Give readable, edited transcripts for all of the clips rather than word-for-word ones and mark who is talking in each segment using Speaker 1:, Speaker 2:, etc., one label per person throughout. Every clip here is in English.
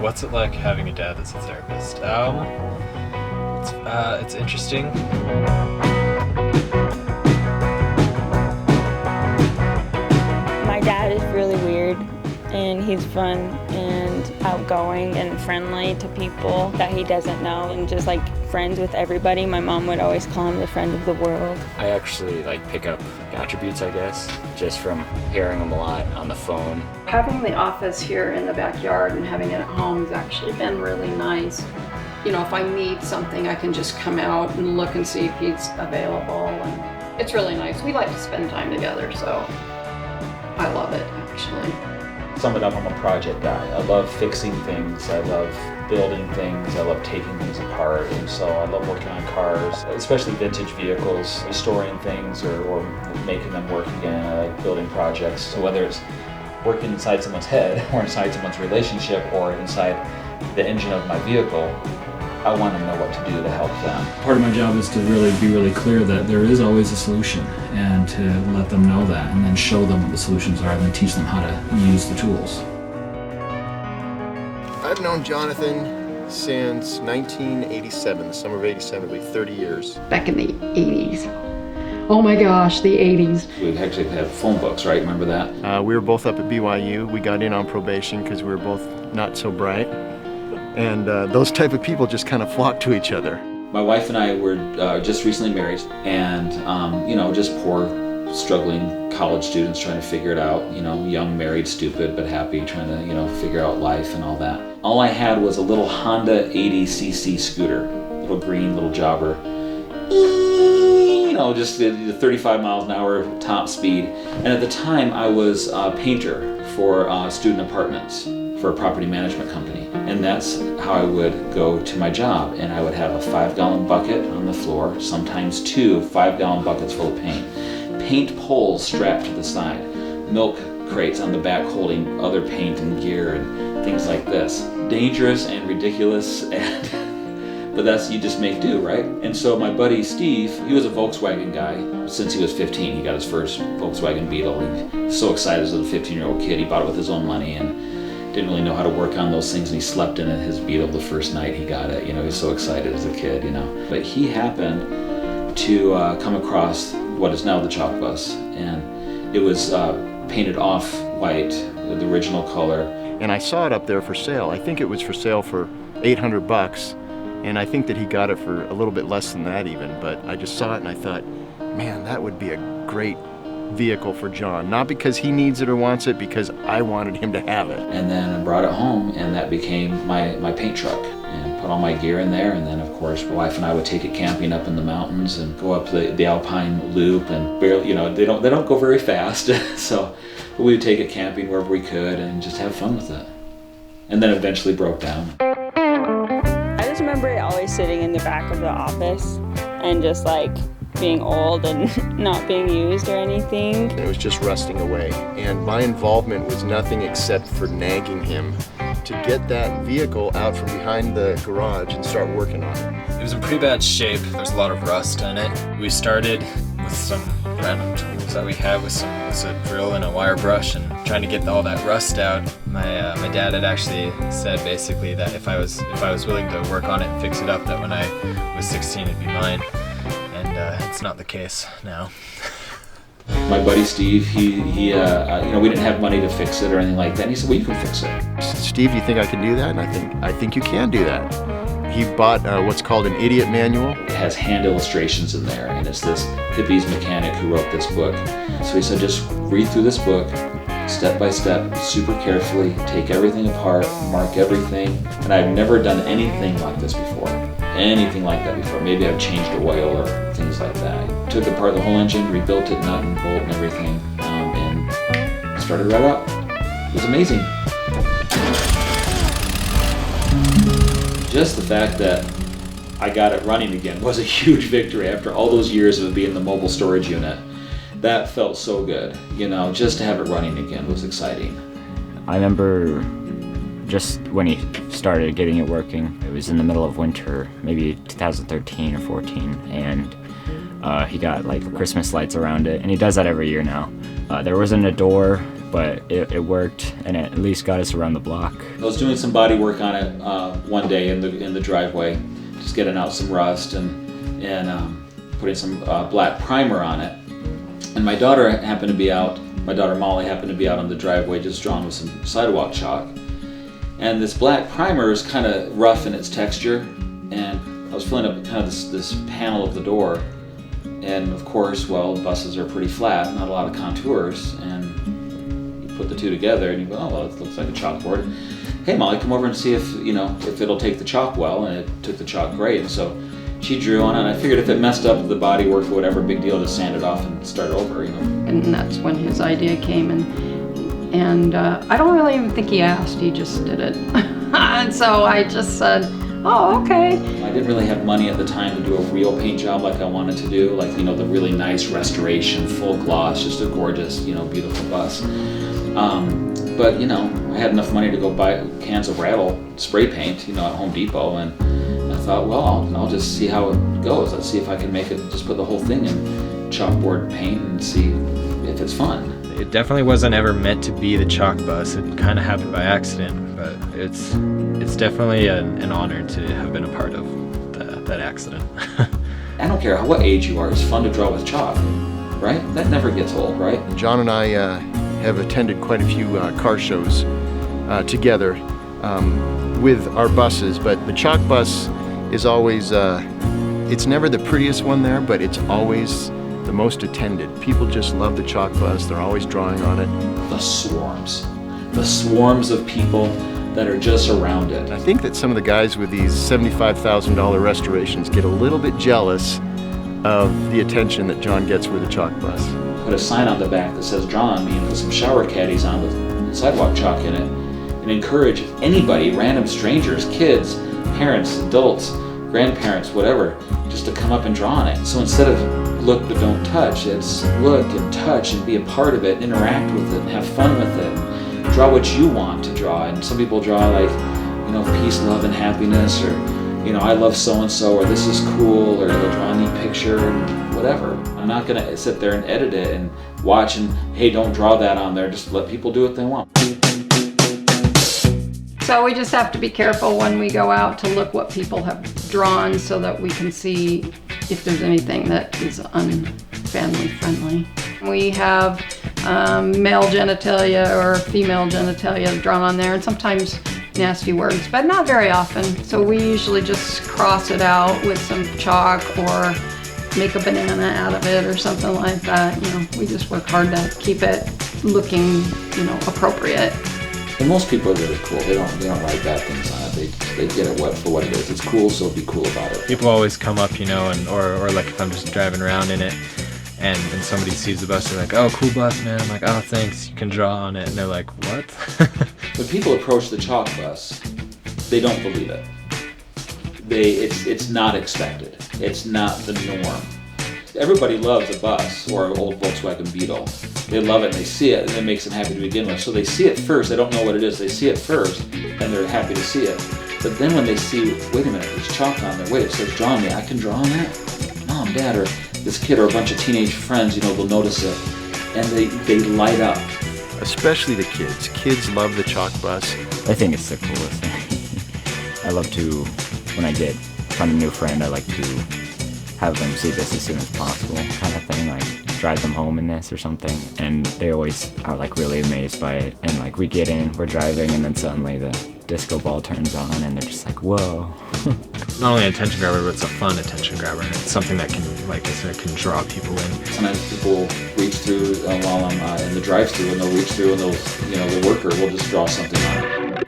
Speaker 1: What's it like having a dad that's a therapist? It's interesting.
Speaker 2: My dad is really weird, and he's fun and outgoing and friendly to people that he doesn't know, and just like friends with everybody. My mom would always call him the friend of the world.
Speaker 3: I actually pick up attributes, I guess, just from hearing him a lot on the phone.
Speaker 4: Having the office here in the backyard and having it at home has actually been really nice. You know, if I need something, I can just come out and look and see if he's available, and it's really nice. We like to spend time together, so I love it, actually.
Speaker 5: Sum it up, I'm a project guy. I love fixing things, I love building things, I love taking things apart, and so I love working on cars, especially vintage vehicles, restoring things or making them work again. I like building projects, so whether it's working inside someone's head or inside someone's relationship or inside the engine of my vehicle, I want to know what to do to help them.
Speaker 6: Part of my job is to really be really clear that there is always a solution, and to let them know that, and then show them what the solutions are, and then teach them how to use the tools.
Speaker 7: I've known Jonathan since 1987, the summer of 87, like 30 years.
Speaker 4: Back in the 80s. Oh my gosh, the 80s.
Speaker 5: We actually had phone books, right? Remember that?
Speaker 7: We were both up at BYU. We got in on probation because we were both not so bright. And those type of people just kind of flock to each other.
Speaker 5: My wife and I were just recently married, and just poor, struggling college students trying to figure it out. Young, married, stupid, but happy, trying to figure out life and all that. All I had was a little Honda 80cc scooter, little green, little jobber. Just the 35 miles an hour top speed. And at the time, I was a painter for student apartments for a property management company. And that's how I would go to my job. And I would have a 5-gallon bucket on the floor, sometimes 2 5-gallon buckets full of paint. Paint poles strapped to the side. Milk crates on the back holding other paint and gear and things like this. Dangerous and ridiculous, but that's, you just make do, right? And so my buddy Steve, he was a Volkswagen guy. Since he was 15, he got his first Volkswagen Beetle. He was so excited as a 15-year-old kid. He bought it with his own money and didn't really know how to work on those things, and he slept in his Beetle the first night he got it. He was so excited as a kid, But he happened to come across what is now the ChalkBus, and it was painted off-white, the original color.
Speaker 7: And I saw it up there for sale. I think it was for sale for $800, and I think that he got it for a little bit less than that even, but I just saw it and I thought, man, that would be a great vehicle for John. Not because he needs it or wants it, because I wanted him to have it.
Speaker 5: And then I brought it home, and that became my paint truck, and put all my gear in there. And then of course my wife and I would take it camping up in the mountains and go up the Alpine Loop, and barely, they don't go very fast. So we would take it camping wherever we could and just have fun with it. And then eventually broke down.
Speaker 2: I just remember it always sitting in the back of the office and just being old and not being used or anything.
Speaker 7: It was just rusting away, and my involvement was nothing except for nagging him to get that vehicle out from behind the garage and start working on it.
Speaker 1: It was in pretty bad shape. There's a lot of rust in it. We started with some random tools that we had, with a drill and a wire brush, and trying to get all that rust out. My dad had actually said basically that if I was willing to work on it and fix it up, that when I was 16 it'd be mine. And it's not the case now.
Speaker 5: My buddy Steve, we didn't have money to fix it or anything like that. And he said, well, you can fix it.
Speaker 7: Steve, you think I can do that? And I think you can do that. He bought what's called an idiot manual.
Speaker 5: It has hand illustrations in there, and it's this hippies mechanic who wrote this book. So he said, just read through this book, step by step, super carefully, take everything apart, mark everything. And I've never done anything like this before. Maybe I've changed oil or things like that. Took apart the whole engine, rebuilt it, nut and bolt and everything, and started right up. It was amazing. Just the fact that I got it running again was a huge victory after all those years of it being the mobile storage unit. That felt so good, just to have it running again was exciting.
Speaker 3: I remember just when he started getting it working, it was in the middle of winter, maybe 2013 or 14, and he got Christmas lights around it, and he does that every year now. There wasn't a door but it worked, and it at least got us around the block.
Speaker 5: I was doing some body work on it one day in the driveway, just getting out some rust and putting some black primer on it. And my daughter Molly happened to be out on the driveway just drawing with some sidewalk chalk. And this black primer is kind of rough in its texture, and I was filling up kind of this panel of the door. And of course, well, buses are pretty flat, not a lot of contours, and you put the two together and you go, oh, well, it looks like a chalkboard. Hey, Molly, come over and see if it'll take the chalk well, and it took the chalk great. And so she drew on it, and I figured if it messed up the body work or whatever, big deal, just sand it off and start over,
Speaker 4: And that's when his idea came, and I don't really even think he asked, he just did it. And so I just said, oh, okay.
Speaker 5: I didn't really have money at the time to do a real paint job like I wanted to do, like, the really nice restoration, full gloss, just a gorgeous, beautiful bus. But, I had enough money to go buy cans of Rattle spray paint, at Home Depot, and I thought, well, I'll just see how it goes. Let's see if I can make it, just put the whole thing in chalkboard paint and see if it's fun.
Speaker 1: It definitely wasn't ever meant to be the ChalkBus. It kind of happened by accident, but it's definitely an honor to have been a part of that accident.
Speaker 5: I don't care what age you are, it's fun to draw with chalk, right? That never gets old, right?
Speaker 7: John and I have attended quite a few car shows together with our buses, but the ChalkBus is always, it's never the prettiest one there, but it's always the most attended. People just love the ChalkBus. They're always drawing on it.
Speaker 5: The swarms of people that are just around it.
Speaker 7: I think that some of the guys with these $75,000 restorations get a little bit jealous of the attention that John gets with the ChalkBus.
Speaker 5: Put a sign on the back that says draw on me and put some shower caddies on with sidewalk chalk in it, and encourage anybody, random strangers, kids, parents, adults, grandparents, whatever, just to come up and draw on it. So instead of look but don't touch, it's look and touch and be a part of it, interact with it, and have fun with it. Draw what you want to draw. And some people draw like, peace, love, and happiness, or, I love so-and-so, or this is cool, or they'll draw a neat picture, and whatever. I'm not gonna sit there and edit it and watch and, hey, don't draw that on there, just let people do what they want.
Speaker 4: So we just have to be careful when we go out to look what people have drawn so that we can see if there's anything that is unfamily friendly. We have male genitalia or female genitalia drawn on there, and sometimes nasty words, but not very often. So we usually just cross it out with some chalk or make a banana out of it or something like that. We just work hard to keep it looking, appropriate.
Speaker 5: And most people are really cool. They don't write bad things on it. They get it for what it is. It's cool, so be cool about it.
Speaker 1: People always come up, or like if I'm just driving around in it, and somebody sees the bus, they're like, oh, cool bus, man. I'm like, oh, thanks, you can draw on it. And they're like, what?
Speaker 5: When people approach the ChalkBus, they don't believe it. It's not expected. It's not the norm. Everybody loves a bus or an old Volkswagen Beetle. They love it and they see it and it makes them happy to begin with. So they see it first, they don't know what it is, they see it first and they're happy to see it. But then when they see, wait a minute, there's chalk on there, wait, it says draw on me, I can draw on that? Mom, Dad, or this kid or a bunch of teenage friends, they'll notice it and they light up.
Speaker 7: Especially the kids. Kids love the ChalkBus.
Speaker 3: I think it's the coolest thing. I love to, when I find a new friend, I like to have them see this as soon as possible, kind of thing, like drive them home in this or something, and they always are like really amazed by it, and like we get in, we're driving, and then suddenly the disco ball turns on and they're just like, whoa.
Speaker 1: Not only an attention grabber, but it's a fun attention grabber, and it's something that can, like I said, can draw people in.
Speaker 5: Sometimes people reach through while I'm in the drive-thru, and they'll reach through and the worker will just draw something on it.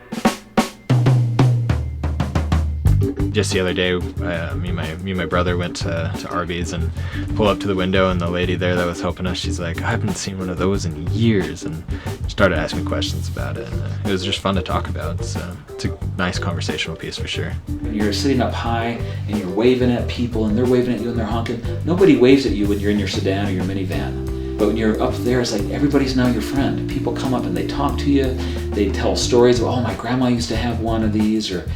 Speaker 1: Just the other day, me and my brother went to Arby's and pulled up to the window, and the lady there that was helping us, she's like, I haven't seen one of those in years, and started asking questions about it. And it was just fun to talk about. So it's a nice conversational piece for sure.
Speaker 5: You're sitting up high and you're waving at people and they're waving at you and they're honking. Nobody waves at you when you're in your sedan or your minivan. But when you're up there, it's like everybody's now your friend. People come up and they talk to you. They tell stories of, oh, my grandma used to have one of these, or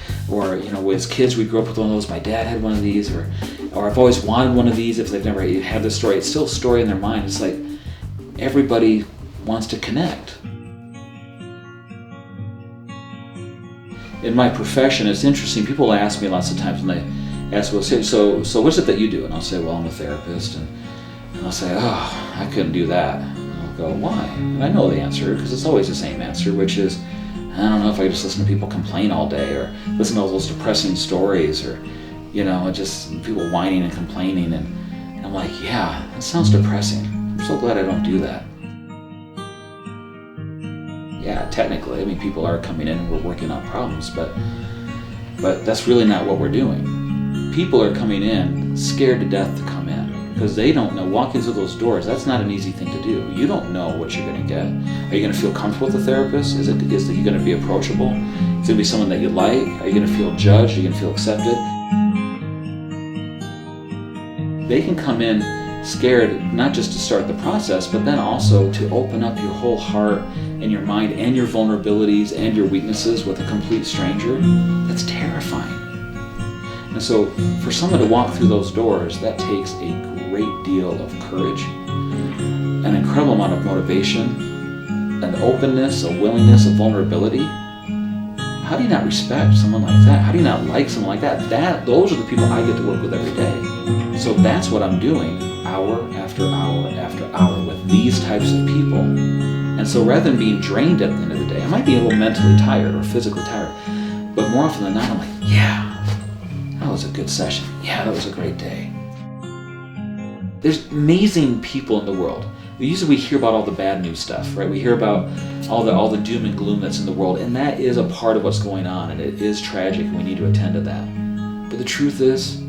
Speaker 5: as kids we grew up with one of those. My dad had one of these, or I've always wanted one of these. If they've never had this story, it's still a story in their mind. It's like everybody wants to connect. in my profession, it's interesting. People ask me lots of times, and they ask, well, so what's it that you do? And I'll say, well, I'm a therapist. And I'll say, oh, I couldn't do that. And I'll go, why? And I know the answer, because it's always the same answer, which is, I don't know if I just listen to people complain all day, or listen to all those depressing stories, or, just people whining and complaining. And I'm like, yeah, that sounds depressing. I'm so glad I don't do that. Yeah, technically, people are coming in and we're working on problems, but that's really not what we're doing. People are coming in scared to death to come in because they don't know. Walking through those doors, that's not an easy thing to do. You don't know what you're going to get. Are you going to feel comfortable with the therapist? Is he going to be approachable? Is it going to be someone that you like? Are you going to feel judged? Are you going to feel accepted? They can come in scared not just to start the process, but then also to open up your whole heart and your mind and your vulnerabilities and your weaknesses with a complete stranger. That's terrifying. And so for someone to walk through those doors, that takes a great deal of courage, an incredible amount of motivation, an openness, a willingness, a vulnerability. How do you not respect someone like that? How do you not like someone like that? Those are the people I get to work with every day. So that's what I'm doing hour after hour after hour with these types of people. And so rather than being drained at the end of the day, I might be a little mentally tired or physically tired, but more often than not, I'm like, yeah, that was a good session. Yeah, that was a great day. There's amazing people in the world. Usually we hear about all the bad news stuff, right? We hear about all the doom and gloom that's in the world, and that is a part of what's going on, and it is tragic, and we need to attend to that. But the truth is,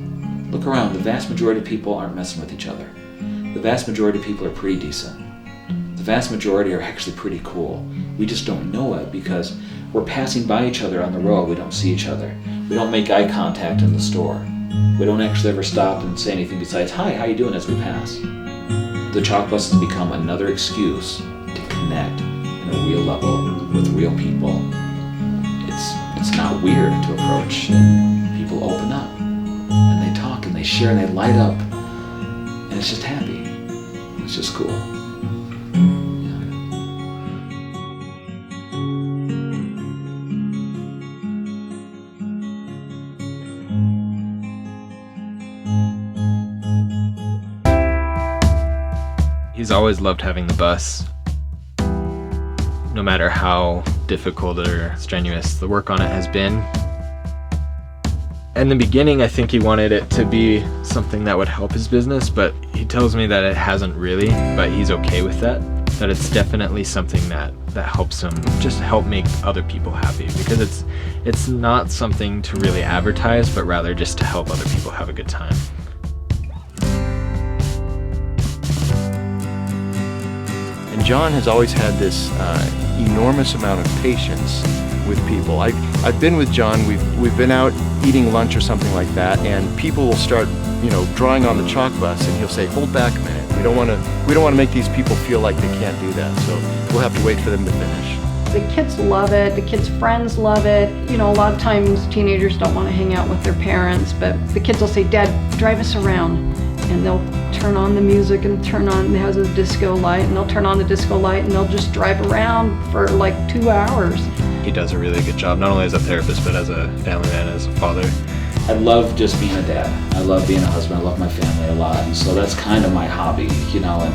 Speaker 5: look around. The vast majority of people aren't messing with each other. The vast majority of people are pretty decent. The vast majority are actually pretty cool. We just don't know it because we're passing by each other on the road. We don't see each other. We don't make eye contact in the store. We don't actually ever stop and say anything besides, hi, how you doing, as we pass. The ChalkBus has become another excuse to connect on a real level with real people. It's not weird to approach, and people open up, and they talk, and they share, and they light up, and it's just happy. It's just cool.
Speaker 1: He's always loved having the bus, no matter how difficult or strenuous the work on it has been. In the beginning, I think he wanted it to be something that would help his business, but he tells me that it hasn't really, but he's okay with that it's definitely something that helps him just help make other people happy, because it's not something to really advertise, but rather just to help other people have a good time.
Speaker 7: And John has always had this enormous amount of patience with people. I've been with John. We've been out eating lunch or something like that, and people will start, drawing on the ChalkBus, and he'll say, "Hold back a minute. We don't want to make these people feel like they can't do that. So we'll have to wait for them to finish."
Speaker 4: The kids love it. The kids' friends love it. A lot of times teenagers don't want to hang out with their parents, but the kids will say, "Dad, drive us around." And they'll turn on the music and it has a disco light, and they'll turn on the disco light, and they'll just drive around for like 2 hours.
Speaker 1: He does a really good job, not only as a therapist, but as a family man, as a father.
Speaker 5: I love just being a dad. I love being a husband. I love my family a lot. And so that's kind of my hobby, and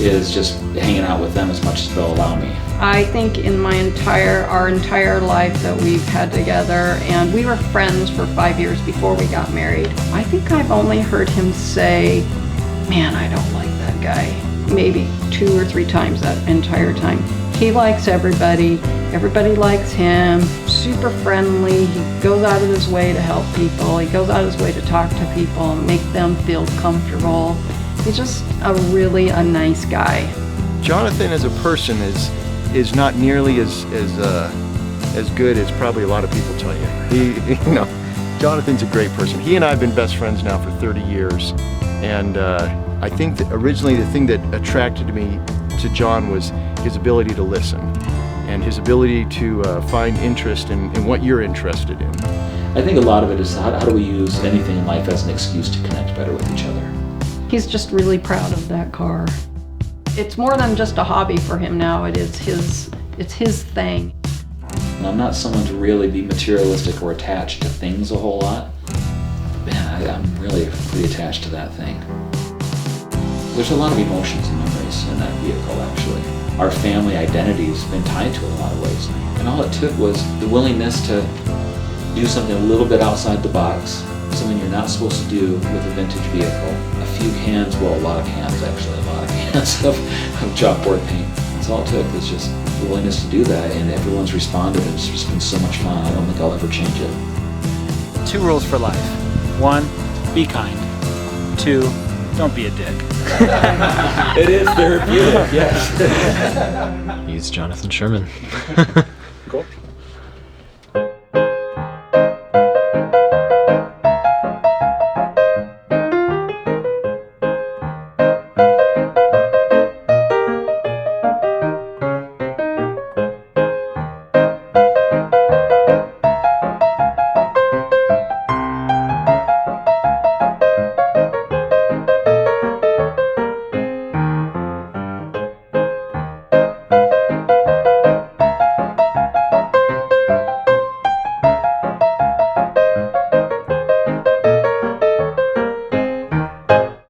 Speaker 5: is just hanging out with them as much as they'll allow me.
Speaker 4: I think in our entire life that we've had together, and we were friends for 5 years before we got married, I think I've only heard him say, "Man, I don't like that guy," maybe 2 or 3 times that entire time. He likes everybody. Everybody likes him. Super friendly. He goes out of his way to help people. He goes out of his way to talk to people and make them feel comfortable. He's just a nice guy.
Speaker 7: Jonathan as a person is not nearly as good as probably a lot of people tell you. Jonathan's a great person. He and I have been best friends now for 30 years, and I think that originally the thing that attracted me to John was his ability to listen and his ability to find interest in what you're interested in.
Speaker 5: I think a lot of it is how do we use anything in life as an excuse to connect better with each other.
Speaker 4: He's just really proud of that car. It's more than just a hobby for him now. It's his thing.
Speaker 5: And I'm not someone to really be materialistic or attached to things a whole lot. Man, I'm really pretty attached to that thing. There's a lot of emotions and memories in that vehicle, actually. Our family identity has been tied to it in a lot of ways. And all it took was the willingness to do something a little bit outside the box, something you're not supposed to do with a vintage vehicle. A few cans, well, a lot of cans actually, a lot of cans of chalkboard paint. That's all it took, was just the willingness to do that, and everyone's responded, and it's just been so much fun. I don't think I'll ever change it.
Speaker 8: 2 rules for life. 1, be kind. 2, don't be a dick.
Speaker 5: It is therapeutic, yes.
Speaker 1: He's Jonathan Sherman.
Speaker 6: Cool.